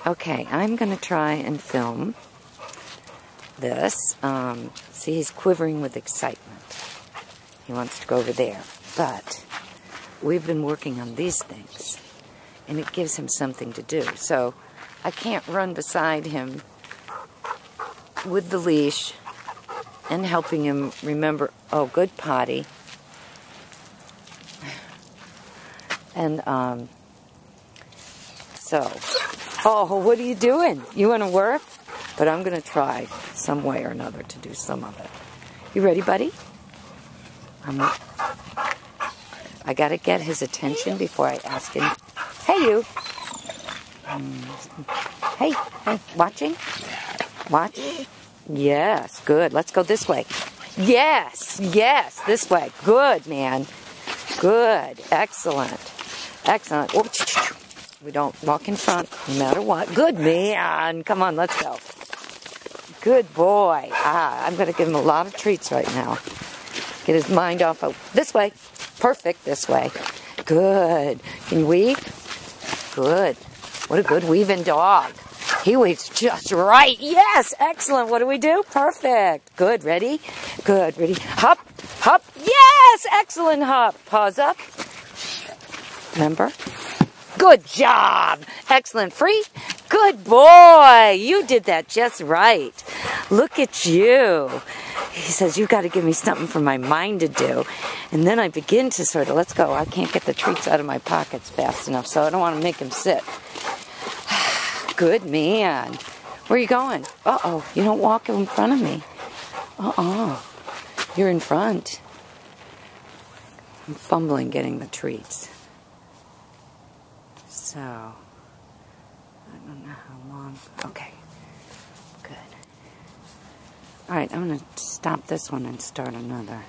Okay, I'm going to try and film this. See, he's quivering with excitement. He wants to go over there. But we've been working on these things, and it gives him something to do. So I can't run beside him with the leash and helping him remember, oh, good potty. And, oh, what are you doing? You want to work? But I'm going to try some way or another to do some of it. You ready, buddy? I got to get his attention before I ask him. Hey, you. Hey, watching? Watch? Yes, good. Let's go this way. Yes, this way. Good, man. Good. Excellent. Excellent. Oh, we don't walk in front no matter what. Good, man. Come on, let's go. Good boy. I'm going to give him a lot of treats right now. Get his mind off of this way. Perfect, this way. Good. Can you weave? Good. What a good weaving dog. He weaves just right. Yes, excellent. What do we do? Perfect. Good. Ready? Good. Ready? Hop, hop. Yes, excellent hop. Paws up. Remember? Good job. Excellent. Free. Good boy. You did that just right. Look at you. He says, you've got to give me something for my mind to do. And then I begin to sort of, let's go. I can't get the treats out of my pockets fast enough, so I don't want to make him sit. Good man. Where are you going? Uh-oh. You don't walk in front of me. You're in front. I'm fumbling getting the treats. So, I don't know how long. Okay. Good. All right, I'm going to stop this one and start another.